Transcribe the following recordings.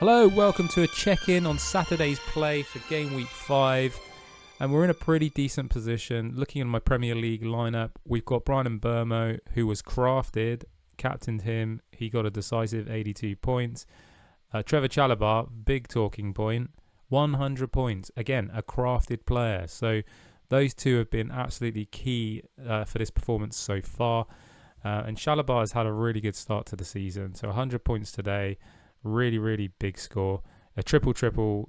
Hello, welcome to a check-in on Saturday's play for Game Week 5. And we're in a pretty decent position. Looking at my Premier League lineup, we've got Brian Burmo, who was crafted, captained him. He got a decisive 82 points. Trevor Chalobah, big talking point, 100 points. Again, a crafted player. So those two have been absolutely key for this performance so far. And Chalobah has had a really good start to the season. So 100 points today. Really, really big score. A triple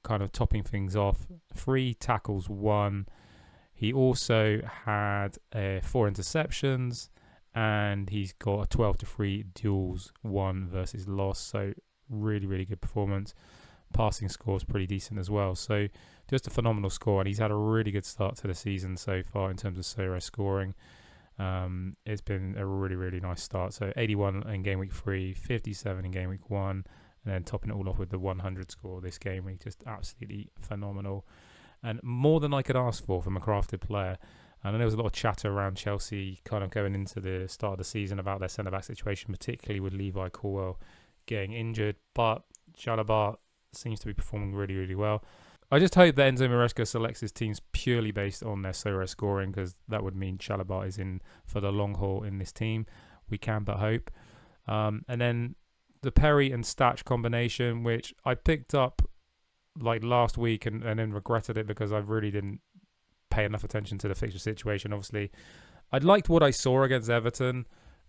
kind of topping things off. 3 tackles, 1. He also had 4 interceptions, and he's got a 12-3 duels, 1 versus loss. So really, really good performance. Passing score is pretty decent as well. So just a phenomenal score, and he's had a really good start to the season so far in terms of Sorare scoring. It's been a really, really nice start. So 81 in game week 3, 57 in game week 1. And then topping it all off with the 100 score this game week. Just absolutely phenomenal. And more than I could ask for from a crafted player. And there was a lot of chatter around Chelsea kind of going into the start of the season about their centre-back situation, particularly with Levi Colwill getting injured. But Chalobah seems to be performing really, really well. I just hope that Enzo Maresca selects his teams purely based on their Sorare scoring, because that would mean Chalobah is in for the long haul in this team. We can but hope. And then the Perry and Statch combination, which I picked up like last week and then regretted it because I really didn't pay enough attention to the fixture situation. Obviously, I liked what I saw against Everton,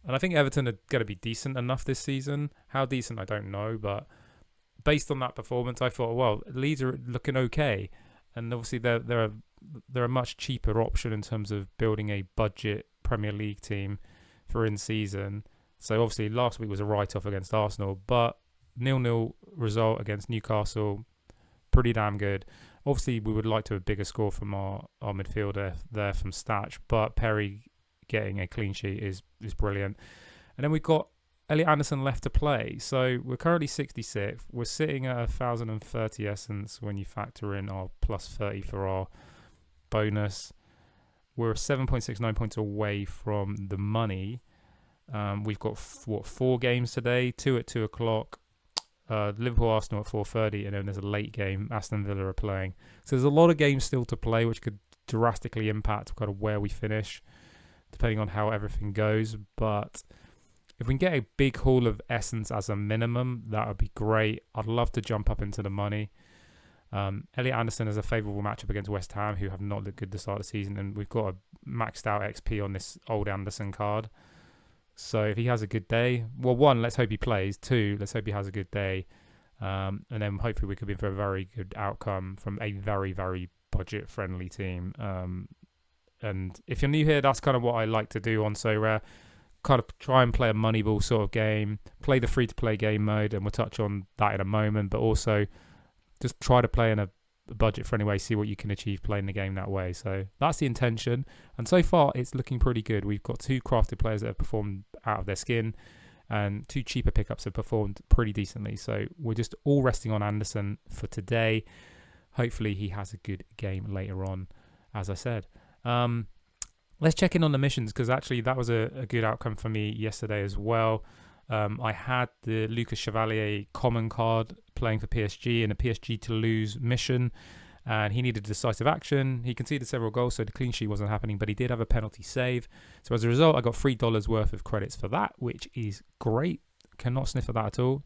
and I think Everton are going to be decent enough this season. How decent, I don't know, but based on that performance, I thought, well, Leeds are looking okay, and obviously they're a much cheaper option in terms of building a budget Premier League team for in season. So obviously last week was a write-off against Arsenal, but 0-0 result against Newcastle, pretty damn good. Obviously we would like to have a bigger score from our midfielder there from Statch, but Perry getting a clean sheet is brilliant. And then we've got Elliot Anderson left to play. So we're currently 66th. We're sitting at 1,030 essence when you factor in our plus 30 for our bonus. We're 7.69 points away from the money. We've got 4 games today, 2 at 2 o'clock, Liverpool Arsenal at 4:30, and then there's a late game. Aston Villa are playing, so there's a lot of games still to play, which could drastically impact kind of where we finish, depending on how everything goes. But if we can get a big haul of essence as a minimum, that would be great. I'd love to jump up into the money. Elliot Anderson has a favourable matchup against West Ham, who have not looked good to start the season, and we've got a maxed out XP on this old Anderson card. So if he has a good day, well, 1, let's hope he plays. 2, let's hope he has a good day. And then hopefully we could be for a very good outcome from a very, very budget-friendly team. And if you're new here, that's kind of what I like to do on Sorare. Kind of try and play a Moneyball sort of game. Play the free-to-play game mode, and we'll touch on that in a moment. But also just try to play in a budget-friendly way, see what you can achieve playing the game that way. So that's the intention, and so far it's looking pretty good. We've got 2 crafted players that have performed out of their skin, and 2 cheaper pickups have performed pretty decently. So we're just all resting on Anderson for today. Hopefully he has a good game later on, as I said. Let's check in on the missions, because actually that was a good outcome for me yesterday as well. I had the Lucas Chevalier common card playing for PSG in a PSG to lose mission, and he needed decisive action. He conceded several goals, so the clean sheet wasn't happening, but he did have a penalty save. So as a result, I got $3 worth of credits for that, which is great. Cannot sniff at that at all.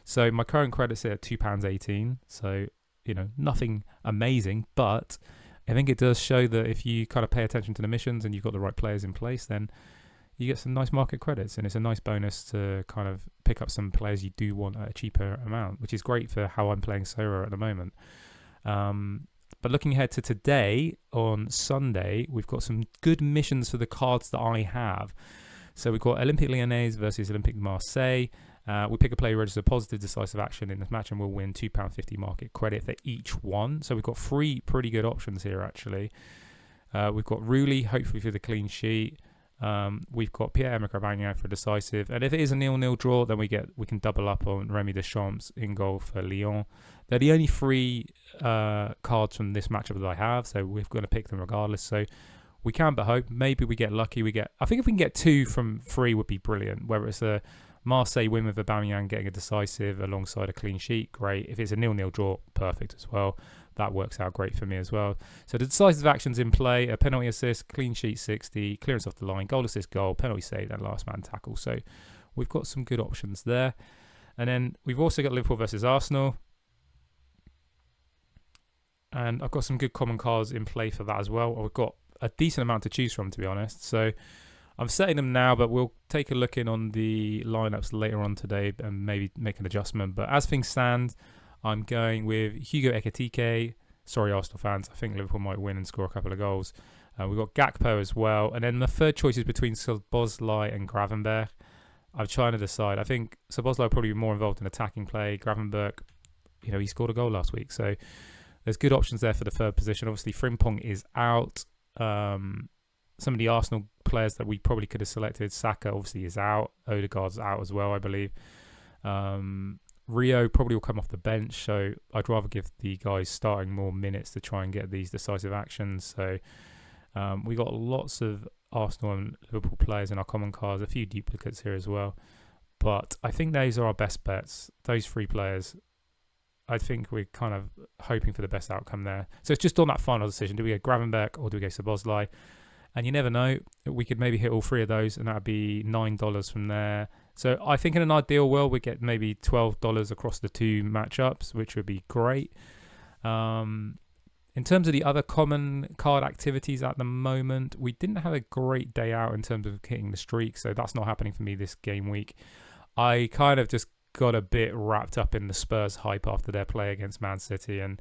So my current credits are at £2.18. So, nothing amazing, but I think it does show that if you kind of pay attention to the missions and you've got the right players in place, then you get some nice market credits, and it's a nice bonus to kind of pick up some players you do want at a cheaper amount, which is great for how I'm playing Sorare at the moment. But looking ahead to today, on Sunday, we've got some good missions for the cards that I have. So we've got Olympique Lyonnais versus Olympique Marseille. We pick a player who registers positive decisive action in this match, and we'll win £2.50 market credit for each one. So we've got 3 pretty good options here, actually. We've got Rulli, hopefully for the clean sheet. We've got Pierre-Emerick Aubameyang for decisive, and if it is a 0-0 draw, then we can double up on Remy Deschamps in goal for Lyon. They're the only 3 cards from this matchup that I have, so we're going to pick them regardless. So we can but hope. Maybe we get lucky. I think if we can get 2 from 3 would be brilliant. Whether it's a Marseille win with Aubameyang getting a decisive alongside a clean sheet, great. If it's a 0-0 draw, perfect as well. That works out great for me as well. So the decisive actions in play: a penalty assist, clean sheet 60, clearance off the line, goal assist, goal, penalty save, and last man tackle. So we've got some good options there. And then we've also got Liverpool versus Arsenal. And I've got some good common cards in play for that as well. We've got a decent amount to choose from, to be honest. So I'm setting them now, but we'll take a look in on the lineups later on today and maybe make an adjustment. But as things stand, I'm going with Hugo Ekitike. Sorry, Arsenal fans. I think Liverpool might win and score a couple of goals. We've got Gakpo as well. And then the third choice is between Szoboszlai and Gravenberch. I'm trying to decide. I think Szoboszlai will probably be more involved in attacking play. Gravenberch, he scored a goal last week. So there's good options there for the third position. Obviously, Frimpong is out. Some of the Arsenal players that we probably could have selected, Saka obviously is out. Odegaard's out as well, I believe. Rio probably will come off the bench, so I'd rather give the guys starting more minutes to try and get these decisive actions. So we got lots of Arsenal and Liverpool players in our common cards, a few duplicates here as well. But I think those are our best bets, those three players. I think we're kind of hoping for the best outcome there. So it's just on that final decision. Do we go Gravenberch or do we go Szoboszlai? And you never know. We could maybe hit all three of those, and that would be $9 from there. So I think in an ideal world, we get maybe $12 across the two matchups, which would be great. In terms of the other common card activities at the moment, we didn't have a great day out in terms of hitting the streak, so that's not happening for me this game week. I kind of just got a bit wrapped up in the Spurs hype after their play against Man City, and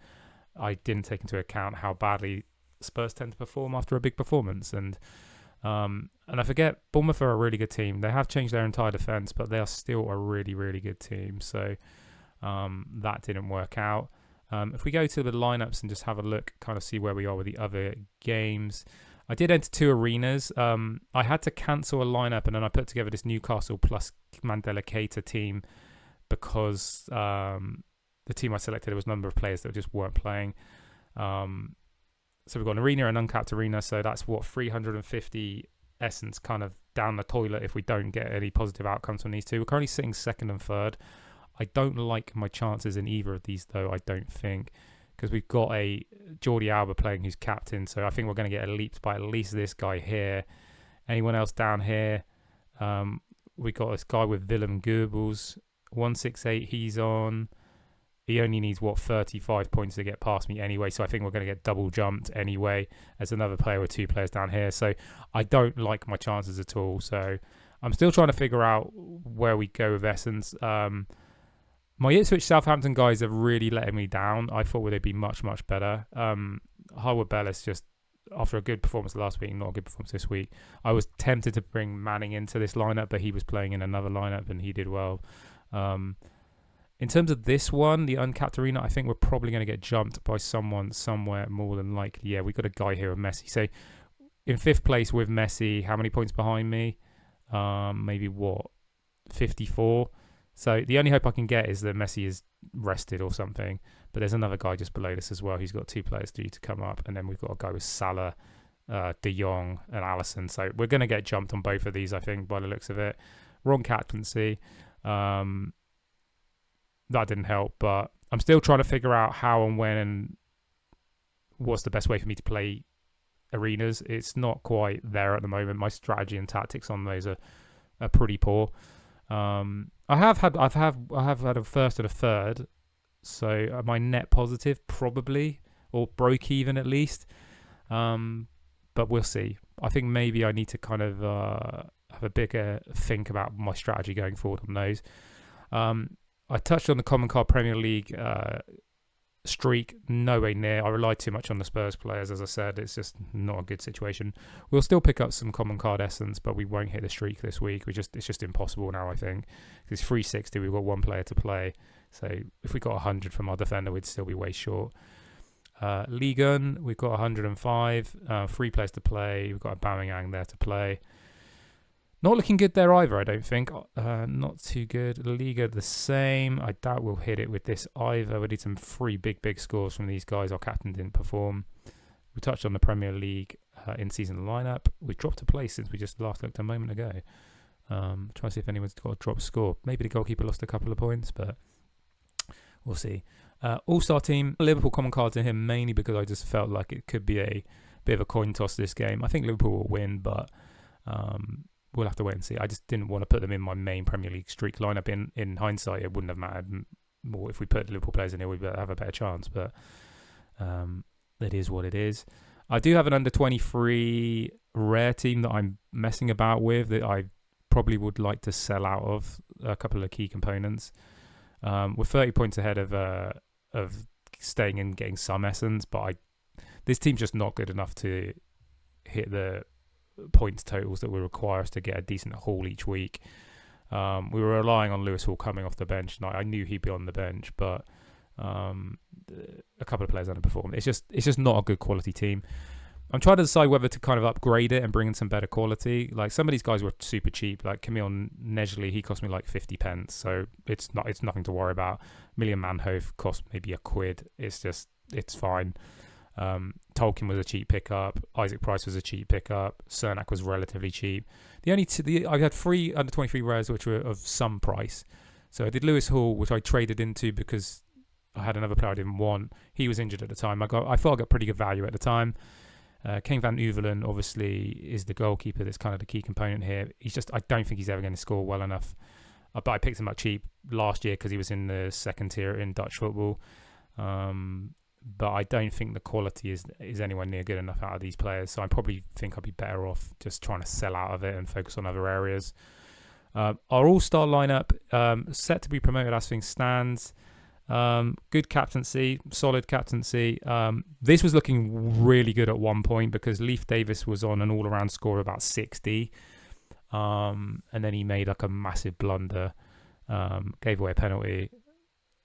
I didn't take into account how badly Spurs tend to perform after a big performance. And I forget, Bournemouth are a really good team. They have changed their entire defence, but they are still a really, really good team. So that didn't work out. If we go to the lineups and just have a look, kind of see where we are with the other games. I did enter two arenas. I had to cancel a lineup, and then I put together this Newcastle plus Mandela Keita team because the team I selected, there was a number of players that just weren't playing. So we've got an arena, an uncapped arena. So that's what, 350 essence kind of down the toilet if we don't get any positive outcomes from these two. We're currently sitting second and third. I don't like my chances in either of these, though, I don't think, because we've got a Jordi Alba playing who's captain. So I think we're going to get leaped by at least this guy here. Anyone else down here? We got this guy with Willem Goebbels, 168. He's on. He only needs, 35 points to get past me anyway. So I think we're going to get double jumped anyway. There's another player with two players down here. So I don't like my chances at all. So I'm still trying to figure out where we go with Essence. My Ipswich Southampton guys have really letting me down. I thought they'd be much, much better. Harwood Bellis just, after a good performance last week, not a good performance this week. I was tempted to bring Manning into this lineup, but he was playing in another lineup and he did well. In terms of this one, the uncapped arena, I think we're probably going to get jumped by someone somewhere more than likely. Yeah, we got a guy here with Messi. So in fifth place with Messi, how many points behind me? Maybe 54. So the only hope I can get is that Messi is rested or something. But there's another guy just below this as well. He's got two players due to come up. And then we've got a guy with Salah, De Jong and Alisson. So we're going to get jumped on both of these, I think, by the looks of it. Wrong captaincy. That didn't help, but I'm still trying to figure out how and when and what's the best way for me to play arenas. It's not quite there at the moment. My strategy and tactics on those are pretty poor. I have had a first and a third, so am I net positive? Probably, or broke even at least. But we'll see. I think maybe I need to kind of have a bigger think about my strategy going forward on those. I touched on the Common Card Premier League streak, nowhere near. I relied too much on the Spurs players, as I said. It's just not a good situation. We'll still pick up some Common Card Essence, but we won't hit the streak this week. It's just impossible now, I think. It's 360, we've got one player to play. So if we got 100 from our defender, we'd still be way short. Ligue 1, we've got 105, 3 players to play. We've got a Aubameyang there to play. Not looking good there either, I don't think. Not too good. Liga the same. I doubt we'll hit it with this either. We need some 3 big scores from these guys. Our captain didn't perform. We touched on the Premier League in-season lineup. We've dropped a place since we just last looked a moment ago. Try to see if anyone's got a drop score. Maybe the goalkeeper lost a couple of points, but we'll see. All-star team, Liverpool common cards in here mainly because I just felt like it could be a bit of a coin toss this game. I think Liverpool will win, but we'll have to wait and see. I just didn't want to put them in my main Premier League streak lineup. In hindsight, it wouldn't have mattered more if we put the Liverpool players in here. We'd have a better chance, but it is what it is. I do have an under-23 rare team that I'm messing about with that I probably would like to sell out of a couple of key components. We're 30 points ahead of staying and getting some essence, but this team's just not good enough to hit the points totals that would require us to get a decent haul each week. We were relying on Lewis Hall coming off the bench, and I knew he'd be on the bench, but a couple of players underperformed. It's just not a good quality team. I'm trying to decide whether to kind of upgrade it and bring in some better quality. Like some of these guys were super cheap. Like Camille Nejli, he cost me like 50 pence, so it's nothing to worry about. Million Manhoef cost maybe £1. It's fine. Tolkien was a cheap pickup. Isaac Price was a cheap pickup. Cernak was relatively cheap. I had 3 under 23 rares which were of some price. So I did Lewis Hall, which I traded into because I had another player I didn't want. He was injured at the time. I thought I got pretty good value at the time. Kane van Uvelen obviously is the goalkeeper. That's kind of the key component here. I don't think he's ever going to score well enough. But I picked him up cheap last year because he was in the second tier in Dutch football. But I don't think the quality is anywhere near good enough out of these players. So I probably think I'd be better off just trying to sell out of it and focus on other areas. Our all-star lineup set to be promoted as things stands. Good captaincy, solid captaincy. This was looking really good at one point because Leif Davis was on an all-around score of about 60. And then he made like a massive blunder, gave away a penalty,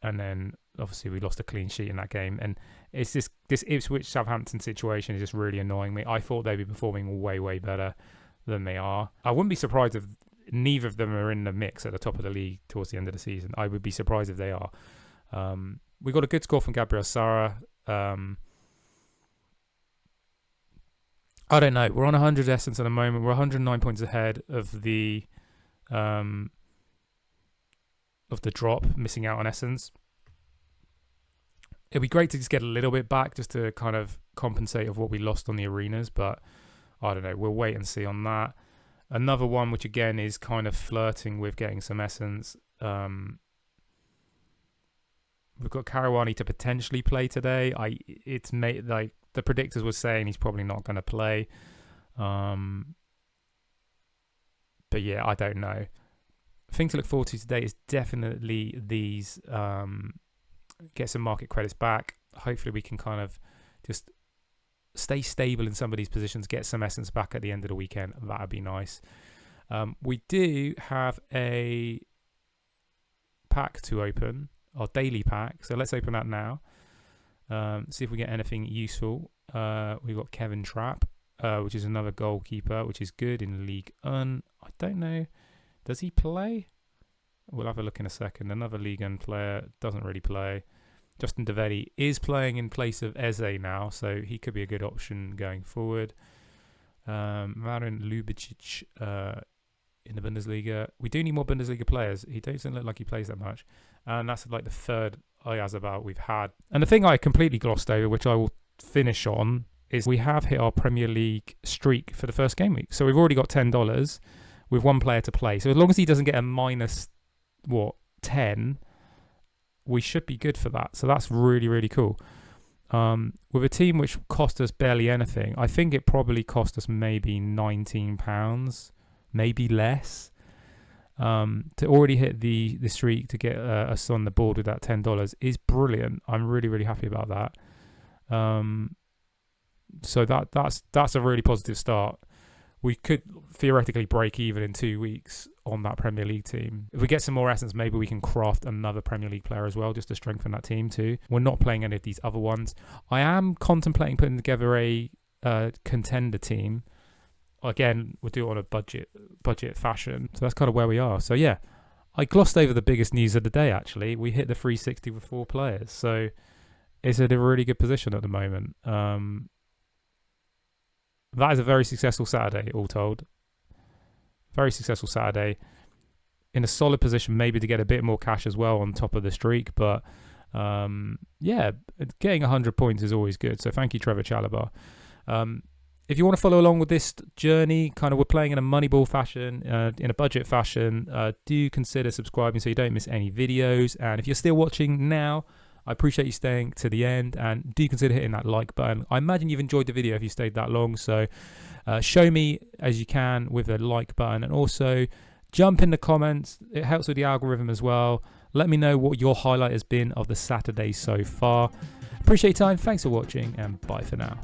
and then obviously we lost a clean sheet in that game. And it's this Ipswich Southampton situation is just really annoying me. I thought they'd be performing way, way better than they are. I wouldn't be surprised if neither of them are in the mix at the top of the league towards the end of the season. I would be surprised if they are. We got a good score from Gabriel Sara. I don't know. We're on 100 essence at the moment. We're 109 points ahead of the drop, missing out on essence. It'd be great to just get a little bit back just to kind of compensate of what we lost on the arenas, but I don't know. We'll wait and see on that. Another one, which again is kind of flirting with getting some essence. We've got Karawani to potentially play today. It's made like the predictors were saying he's probably not going to play. But yeah, I don't know. Thing to look forward to today is definitely these get some market credits back. Hopefully we can kind of just stay stable in some of these positions, get some essence back at the end of the weekend. That would be nice. We do have a pack to open, our daily pack. So let's open that now. See if we get anything useful. We've got Kevin Trapp, which is another goalkeeper, which is good in League 1. I don't know. Does he play? We'll have a look in a second. Another League 1 player doesn't really play. Justin Devetti is playing in place of Eze now, so he could be a good option going forward. Marin Lubicic in the Bundesliga. We do need more Bundesliga players. He doesn't look like he plays that much. And that's like the third Ayazabat we've had. And the thing I completely glossed over, which I will finish on, is we have hit our Premier League streak for the first game week. So we've already got $10 with one player to play. So as long as he doesn't get a minus, 10, we should be good for that. So that's really, really cool. With a team which cost us barely anything, I think it probably cost us maybe £19, maybe less. To already hit the streak to get us on the board with that $10 is brilliant. I'm really, really happy about that. So that's a really positive start. We could theoretically break even in 2 weeks on that Premier League team. If we get some more essence, maybe we can craft another Premier League player as well, just to strengthen that team too. We're not playing any of these other ones. I am contemplating putting together a contender team. Again, we'll do it on a budget fashion. So that's kind of where we are. So yeah, I glossed over the biggest news of the day, actually. We hit the 360 with 4 players. So it's at a really good position at the moment. That is a very successful Saturday, all told. Very successful Saturday. In a solid position, maybe to get a bit more cash as well on top of the streak. But yeah, getting 100 points is always good. So thank you, Trevor Chalabar. If you want to follow along with this journey, kind of we're playing in a Moneyball fashion, in a budget fashion, do consider subscribing so you don't miss any videos. And if you're still watching now, I appreciate you staying to the end, and do consider hitting that like button. I imagine you've enjoyed the video if you stayed that long, so show me as you can with the like button, and also jump in the comments. It helps with the algorithm as well. Let me know what your highlight has been of the Saturday so far. Appreciate your time. Thanks for watching, and bye for now.